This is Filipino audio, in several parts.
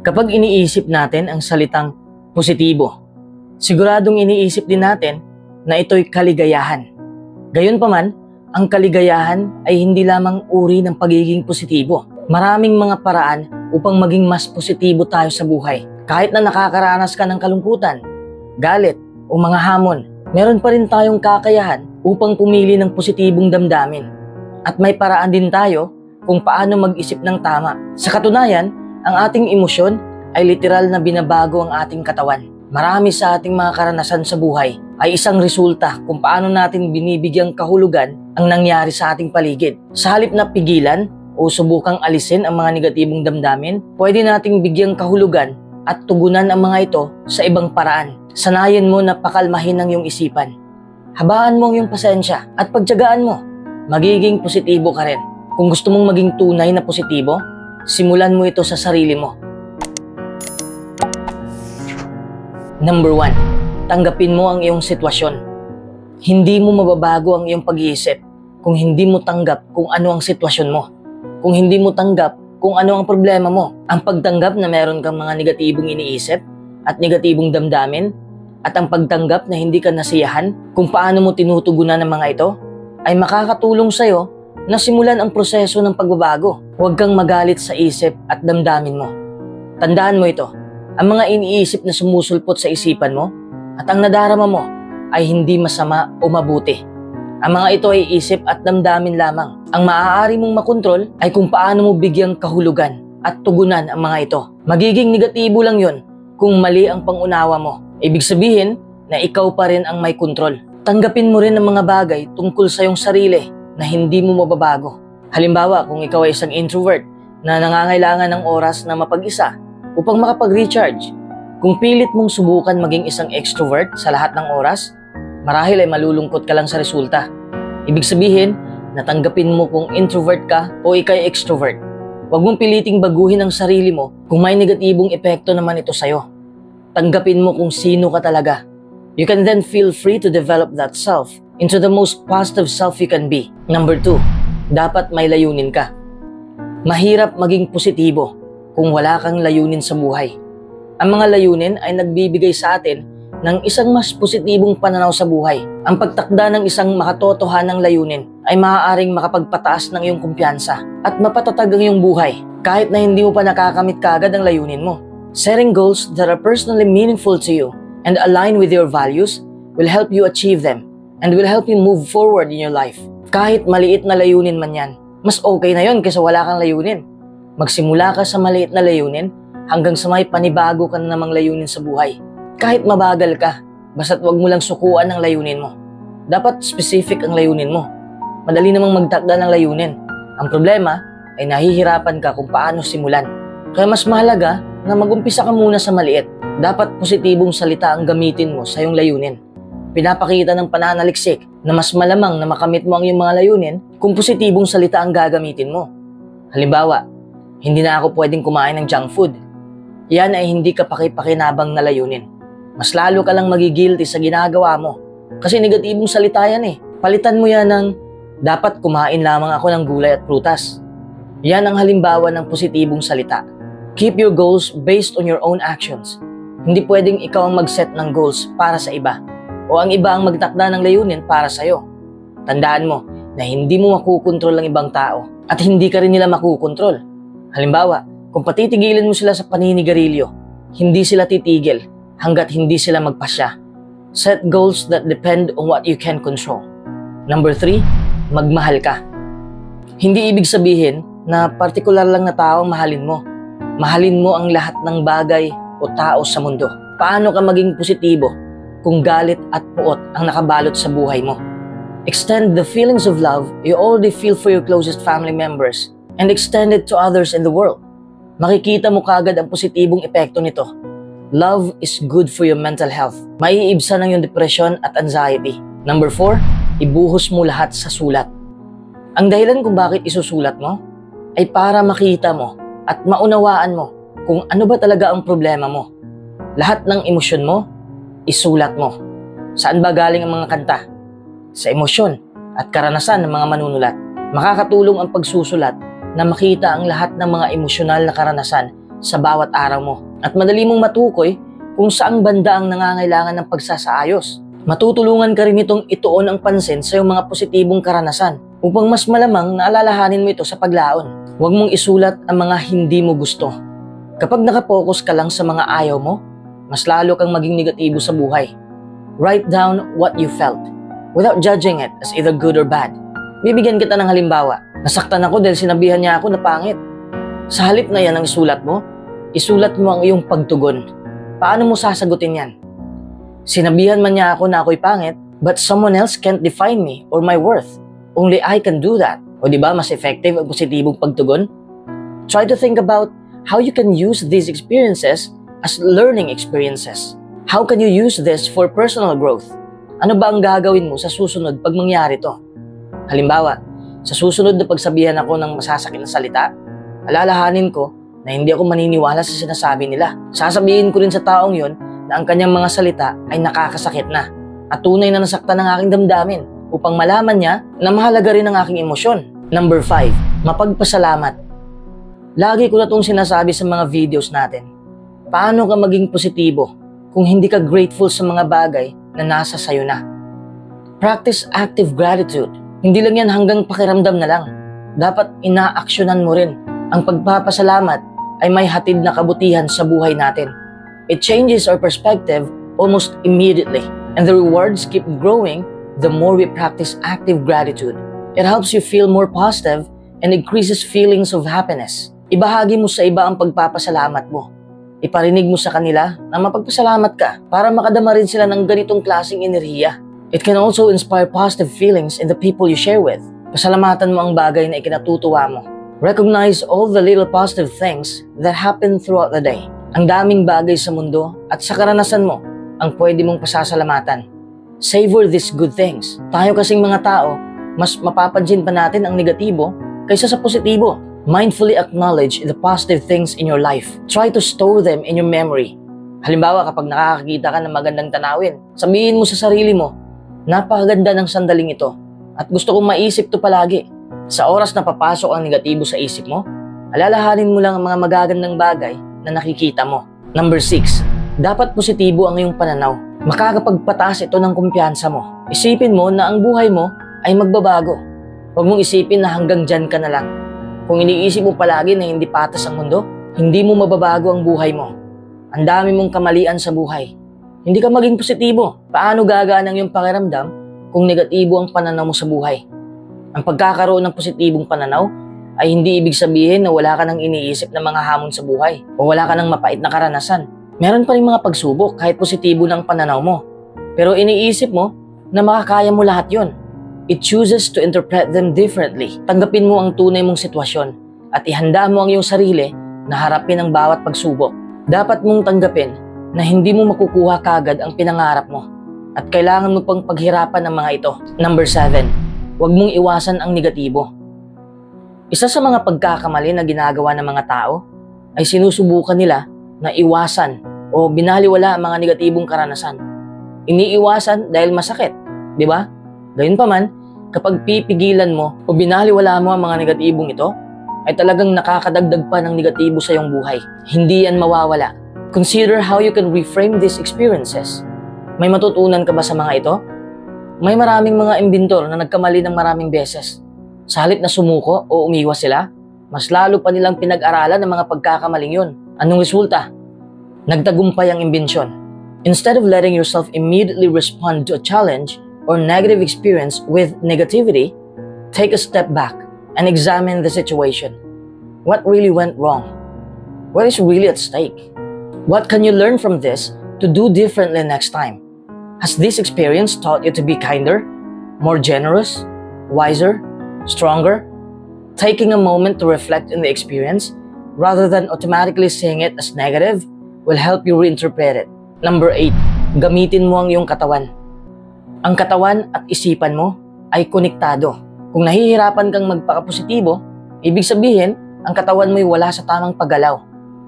Kapag iniisip natin ang salitang positibo, siguradong iniisip din natin na ito'y kaligayahan. Gayunpaman, ang kaligayahan ay hindi lamang uri ng pagiging positibo. Maraming mga paraan upang maging mas positibo tayo sa buhay. Kahit na nakakaranas ka ng kalungkutan, galit o mga hamon, meron pa rin tayong kakayahan upang pumili ng positibong damdamin. At may paraan din tayo kung paano mag-isip ng tama. Sa katunayan, ang ating emosyon ay literal na binabago ang ating katawan. Marami sa ating mga karanasan sa buhay ay isang resulta kung paano natin binibigyang kahulugan ang nangyari sa ating paligid. Sa halip na pigilan o subukang alisin ang mga negatibong damdamin, pwede nating bigyang kahulugan at tugunan ang mga ito sa ibang paraan. Sanayin mo na pakalmahin ang iyong isipan. Habaan mo ang iyong pasensya at pagtiyagaan mo. Magiging positibo ka rin. Kung gusto mong maging tunay na positibo, simulan mo ito sa sarili mo. Number 1. Tanggapin mo ang iyong sitwasyon. Hindi mo mababago ang iyong pag-iisip kung hindi mo tanggap kung ano ang sitwasyon mo. Kung hindi mo tanggap kung ano ang problema mo. Ang pagtanggap na meron kang mga negatibong iniisip at negatibong damdamin at ang pagtanggap na hindi ka nasiyahan kung paano mo tinutugunan ang mga ito ay makakatulong sa'yo na simulan ang proseso ng pagbabago. Huwag kang magalit sa isip at damdamin mo. Tandaan mo ito, ang mga iniisip na sumusulpot sa isipan mo at ang nadarama mo ay hindi masama o mabuti. Ang mga ito ay isip at damdamin lamang. Ang maaari mong makontrol ay kung paano mo bigyang kahulugan at tugunan ang mga ito. Magiging negatibo lang yon kung mali ang pangunawa mo. Ibig sabihin na ikaw pa rin ang may kontrol. Tanggapin mo rin ang mga bagay tungkol sa iyong sarili na hindi mo mababago. Halimbawa, kung ikaw ay isang introvert na nangangailangan ng oras na mapag-isa upang makapag-recharge, kung pilit mong subukan maging isang extrovert sa lahat ng oras, marahil ay malulungkot ka lang sa resulta. Ibig sabihin, natanggapin mo kung introvert ka o ikay extrovert. Huwag mong piliting baguhin ang sarili mo kung may negatibong epekto naman ito sa'yo. Tanggapin mo kung sino ka talaga. You can then feel free to develop that self into the most positive self you can be. Number 2. Dapat may layunin ka. Mahirap maging positibo kung wala kang layunin sa buhay. Ang mga layunin ay nagbibigay sa atin ng isang mas positibong pananaw sa buhay. Ang pagtakda ng isang makatotohanang layunin ay maaaring makapagpataas ng iyong kumpiyansa at mapatatag ang iyong buhay kahit na hindi mo pa nakakamit kaagad ang layunin mo. Setting goals that are personally meaningful to you and align with your values will help you achieve them and will help you move forward in your life. Kahit maliit na layunin man yan, mas okay na yon kaysa wala kang layunin. Magsimula ka sa maliit na layunin hanggang sa may panibago ka na namang layunin sa buhay. Kahit mabagal ka, basta't wag mo lang sukuan ang layunin mo. Dapat specific ang layunin mo. Madali namang magtakda ng layunin. Ang problema ay nahihirapan ka kung paano simulan. Kaya mas mahalaga na mag-umpisa ka muna sa maliit. Dapat positibong salita ang gamitin mo sa iyong layunin. Pinapakita ng pananaliksik na mas malamang na makamit mo ang iyong mga layunin kung positibong salita ang gagamitin mo. Halimbawa, hindi na ako pwedeng kumain ng junk food. Yan ay hindi ka pakipakinabang na layunin. Mas lalo ka lang magigilty sa ginagawa mo kasi negatibong salita yan eh. Palitan mo yan ng dapat kumain lamang ako ng gulay at prutas. Yan ang halimbawa ng positibong salita. Keep your goals based on your own actions. Hindi pwedeng ikaw ang mag-set ng goals para sa iba o ang iba ang magtakda ng layunin para sa'yo. Tandaan mo na hindi mo makukontrol ang ibang tao at hindi ka rin nila makukontrol. Halimbawa, kung patitigilin mo sila sa paninigarilyo, hindi sila titigil hanggat hindi sila magpasya. Set goals that depend on what you can control. Number 3, magmahal ka. Hindi ibig sabihin na partikular lang na tao ang mahalin mo. Mahalin mo ang lahat ng bagay o tao sa mundo. Paano ka maging positibo kung galit at puot ang nakabalot sa buhay mo? Extend the feelings of love you already feel for your closest family members and extend it to others in the world. Makikita mo kagad ang positibong epekto nito. Love is good for your mental health. Maiibsan ang iyong depression at anxiety. Number 4, ibuhos mo lahat sa sulat. Ang dahilan kung bakit isusulat mo ay para makita mo at maunawaan mo kung ano ba talaga ang problema mo. Lahat ng emosyon mo, isulat mo. Saan ba galing ang mga kanta? Sa emosyon at karanasan ng mga manunulat. Makakatulong ang pagsusulat na makita ang lahat ng mga emosyonal na karanasan sa bawat araw mo. At madali mong matukoy kung saang banda ang nangangailangan ng pagsasaayos. Matutulungan ka rin itong ituon ang pansin sa iyong mga positibong karanasan upang mas malamang na alalahanin mo ito sa paglaon. Huwag mong isulat ang mga hindi mo gusto. Kapag nakapokus ka lang sa mga ayaw mo, mas lalo kang maging negatibo sa buhay. Write down what you felt without judging it as either good or bad. Bibigyan kita ng halimbawa. Nasaktan ako dahil sinabihan niya ako na pangit. Sa halip na yan ang isulat mo ang iyong pagtugon. Paano mo sasagutin yan? Sinabihan man niya ako na ako'y pangit, but someone else can't define me or my worth. Only I can do that. O diba mas effective ang positibong pagtugon? Try to think about how you can use these experiences as learning experiences. How can you use this for personal growth? Ano ba ang gagawin mo sa susunod pag mangyari to? Halimbawa, sa susunod na pagsabihan ako ng masasakit na salita, alalahanin ko na hindi ako maniniwala sa sinasabi nila. Sasabihin ko rin sa taong yon na ang kanyang mga salita ay nakakasakit na at tunay na nasaktan ng aking damdamin upang malaman niya na mahalaga rin ang aking emosyon. Number 5, mapagpasalamat. Lagi ko na itong sinasabi sa mga videos natin. Paano ka maging positibo kung hindi ka grateful sa mga bagay na nasa sayo na? Practice active gratitude. Hindi lang yan hanggang pakiramdam na lang. Dapat inaaksyonan mo rin. Ang pagpapasalamat ay may hatid na kabutihan sa buhay natin. It changes our perspective almost immediately. And the rewards keep growing the more we practice active gratitude. It helps you feel more positive and increases feelings of happiness. Ibahagi mo sa iba ang pagpapasalamat mo. Iparinig mo sa kanila na mapagpasalamat ka para makadama rin sila ng ganitong klaseng enerhiya. It can also inspire positive feelings in the people you share with. Pasalamatan mo ang bagay na ikinatutuwa mo. Recognize all the little positive things that happen throughout the day. Ang daming bagay sa mundo at sa karanasan mo ang pwede mong pasasalamatan. Savor these good things. Tayo kasing mga tao, mas mapapansin pa natin ang negatibo kaysa sa positibo. Mindfully acknowledge the positive things in your life. Try to store them in your memory. Halimbawa, kapag nakakakita ka ng magandang tanawin, sabihin mo sa sarili mo, napakaganda ng sandaling ito at gusto kong maisip to palagi. Sa oras na papasok ang negatibo sa isip mo, alalahanin mo lang ang mga magagandang bagay na nakikita mo. Number 6, dapat positibo ang iyong pananaw. Makakapagpataas ito ng kumpiyansa mo. Isipin mo na ang buhay mo ay magbabago. Huwag mong isipin na hanggang dyan ka na lang. Kung iniisip mo palagi na hindi patas ang mundo, hindi mo mababago ang buhay mo. Ang dami mong kamalian sa buhay. Hindi ka maging positibo. Paano gagaan ang iyong pakiramdam kung negatibo ang pananaw mo sa buhay? Ang pagkakaroon ng positibong pananaw ay hindi ibig sabihin na wala ka nang iniisip na mga hamon sa buhay o wala ka nang mapait na karanasan. Meron pa rin mga pagsubok kahit positibo ng pananaw mo. Pero iniisip mo na makakaya mo lahat yon. It chooses to interpret them differently. Tanggapin mo ang tunay mong sitwasyon at ihanda mo ang iyong sarili na harapin ang bawat pagsubok. Dapat mong tanggapin na hindi mo makukuha kagad ang pinangarap mo at kailangan mo pang paghirapan ang mga ito. Number 7. Huwag mong iwasan ang negatibo. Isa sa mga pagkakamali na ginagawa ng mga tao ay sinusubukan nila na iwasan o binaliwala ang mga negatibong karanasan. Iniiwasan dahil masakit, di ba? Gayunpaman, kapag pipigilan mo o binaliwala mo ang mga negatibong ito, ay talagang nakakadagdag pa ng negatibo sa iyong buhay. Hindi yan mawawala. Consider how you can reframe these experiences. May matutunan ka ba sa mga ito? May maraming mga imbintor na nagkamali ng maraming beses. Sa halip na sumuko o umiwas sila, mas lalo pa nilang pinag-aralan ang mga pagkakamaling yun. Anong resulta? Nagtagumpay ang imbensyon. Instead of letting yourself immediately respond to a challenge or negative experience with negativity, take a step back and examine the situation. What really went wrong? What is really at stake? What can you learn from this to do differently next time? Has this experience taught you to be kinder, more generous, wiser, stronger? Taking a moment to reflect on the experience rather than automatically seeing it as negative will help you reinterpret it. Number 8, gamitin mo ang iyong katawan. Ang katawan at isipan mo ay konektado. Kung nahihirapan kang magpakapositibo, ibig sabihin, ang katawan mo'y wala sa tamang paggalaw.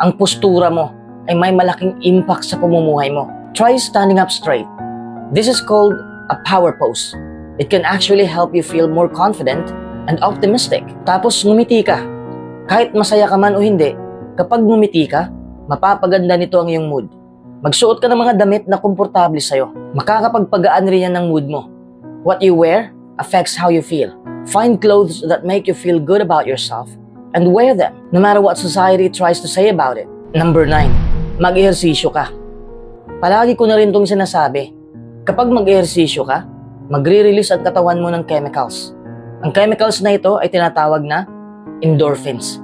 Ang postura mo ay may malaking impact sa pamumuhay mo. Try standing up straight. This is called a power pose. It can actually help you feel more confident and optimistic. Tapos ngumiti ka. Kahit masaya ka man o hindi, Kapag ngumiti ka, mapapaganda nito ang iyong mood. Magsuot ka ng mga damit na komportable sa'yo. Makakapagpagaan rin yan ng mood mo. What you wear affects how you feel. Find clothes that make you feel good about yourself and wear them, no matter what society tries to say about it. Number 9, mag-ehersisyo ka. Palagi ko na rin itong sinasabi. Kapag mag-ehersisyo ka, magre-release ang katawan mo ng chemicals. Ang chemicals na ito ay tinatawag na endorphins.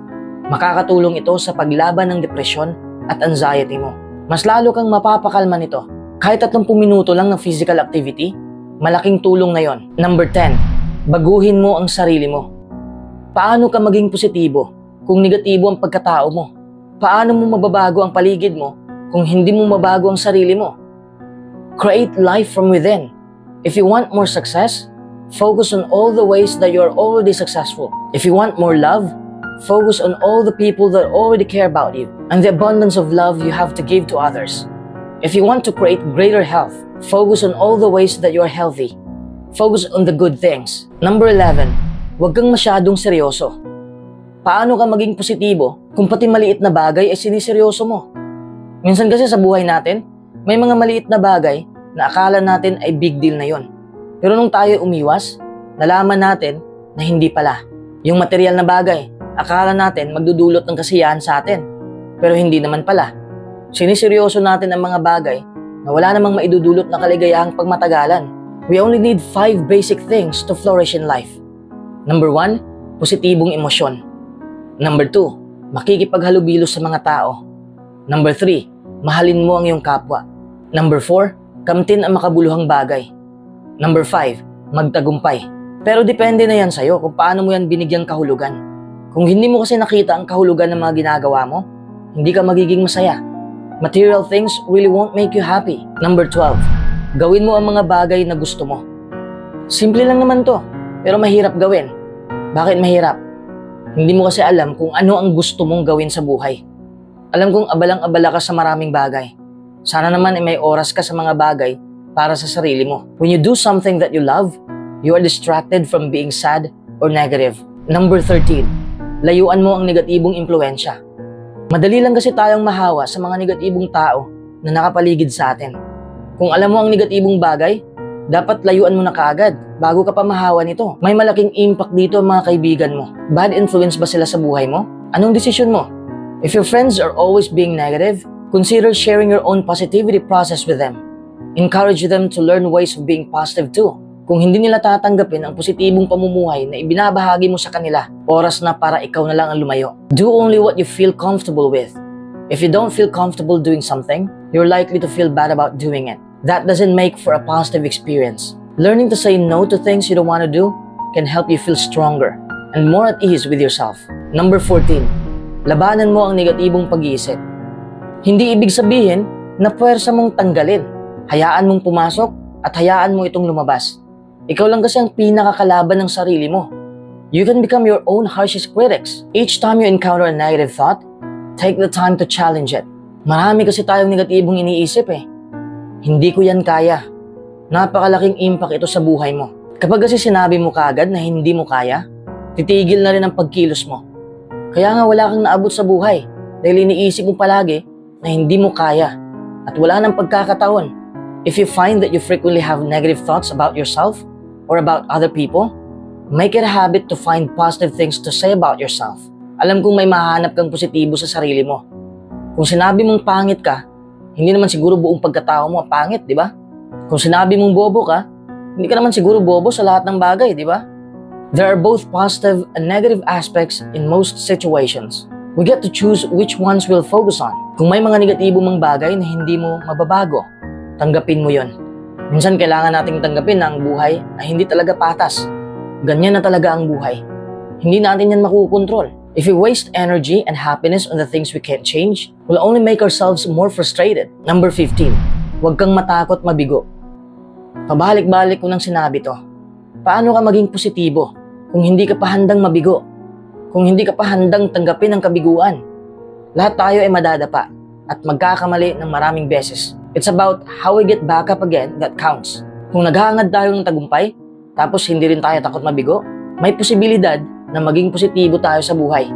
Makakatulong ito sa paglaban ng depresyon at anxiety mo. Mas lalo kang mapapakalma nito. Kahit 30 minuto lang ng physical activity, malaking tulong na yon. Number 10, baguhin mo ang sarili mo. Paano ka maging positibo kung negatibo ang pagkatao mo? Paano mo mababago ang paligid mo kung hindi mo mabago ang sarili mo? Create life from within. If you want more success, focus on all the ways that you are already successful. If you want more love, focus on all the people that already care about you and the abundance of love you have to give to others. If you want to create greater health, focus on all the ways that you are healthy. Focus on the good things. Number 11, huwag kang masyadong seryoso. Paano ka maging positibo kung pati maliit na bagay ay siniseryoso mo? Minsan kasi sa buhay natin, may mga maliit na bagay na akala natin ay big deal na yon. Pero nung tayo umiwas, nalaman natin na hindi pala. Yung material na bagay, akala natin magdudulot ng kasiyahan sa atin. Pero hindi naman pala. Siniseryoso natin ang mga bagay na wala namang maidudulot na kaligayahang pagmatagalan. We only need 5 basic things to flourish in life. Number 1, positibong emosyon. Number 2, makikipaghalubilo sa mga tao. Number 3, mahalin mo ang iyong kapwa. Number 4, kamtin ang makabuluhang bagay. Number 5, magtagumpay. Pero depende na yan sa'yo kung paano mo yan binigyang kahulugan. Kung hindi mo kasi nakita ang kahulugan ng mga ginagawa mo, hindi ka magiging masaya. Material things really won't make you happy. Number 12, gawin mo ang mga bagay na gusto mo. Simple lang naman to, pero mahirap gawin. Bakit mahirap? Hindi mo kasi alam kung ano ang gusto mong gawin sa buhay. Alam kong abalang-abala ka sa maraming bagay. Sana naman ay may oras ka sa mga bagay para sa sarili mo. When you do something that you love, you are distracted from being sad or negative. Number 13, layuan mo ang negatibong impluensya. Madali lang kasi tayong mahawa sa mga negatibong tao na nakapaligid sa atin. Kung alam mo ang negatibong bagay, dapat layuan mo na kaagad bago ka pa mahawa nito. May malaking impact dito ang mga kaibigan mo. Bad influence ba sila sa buhay mo? Anong desisyon mo? If your friends are always being negative, consider sharing your own positivity process with them. Encourage them to learn ways of being positive too. Kung hindi nila tatanggapin ang positibong pamumuhay na ibinabahagi mo sa kanila, oras na para ikaw na lang ang lumayo. Do only what you feel comfortable with. If you don't feel comfortable doing something, you're likely to feel bad about doing it. That doesn't make for a positive experience. Learning to say no to things you don't want to do can help you feel stronger and more at ease with yourself. Number 14, labanan mo ang negatibong pag-iisip. Hindi ibig sabihin na puwersa mong tanggalin. Hayaan mong pumasok at hayaan mo itong lumabas. Ikaw lang kasi ang pinakakalaban ng sarili mo. You can become your own harshest critics. Each time you encounter a negative thought, take the time to challenge it. Marami kasi tayong negatibong iniisip eh. Hindi ko yan kaya. Napakalaking impact ito sa buhay mo. Kapag kasi sinabi mo kaagad na hindi mo kaya, titigil na rin ang pagkilos mo. Kaya nga wala kang naabot sa buhay dahil iniisip mo palagi na hindi mo kaya at wala nang pagkakataon. If you find that you frequently have negative thoughts about yourself or about other people, make it a habit to find positive things to say about yourself. Alam kong may mahanap kang positibo sa sarili mo. Kung sinabi mong pangit ka, hindi naman siguro buong pagkatao mo pangit, di ba? Kung sinabi mong bobo ka, hindi ka naman siguro bobo sa lahat ng bagay, di ba? There are both positive and negative aspects in most situations. We get to choose which ones we'll focus on. Kung may mga negatibo mang bagay na hindi mo mababago, tanggapin mo yon. Minsan kailangan nating tanggapin na ang buhay ay hindi talaga patas. Ganyan na talaga ang buhay. Hindi natin yan makukontrol. If we waste energy and happiness on the things we can't change, we'll only make ourselves more frustrated. Number 15, huwag kang matakot mabigo. Pabalik-balik ko nang sinabi to. Paano ka maging positibo kung hindi ka pa handang mabigo? Kung hindi ka pa handang tanggapin ang kabiguan? Lahat tayo ay madadapa at magkakamali ng maraming beses. It's about how we get back up again that counts. Kung naghahangad tayo ng tagumpay, tapos hindi rin tayo takot mabigo, may posibilidad na maging positibo tayo sa buhay.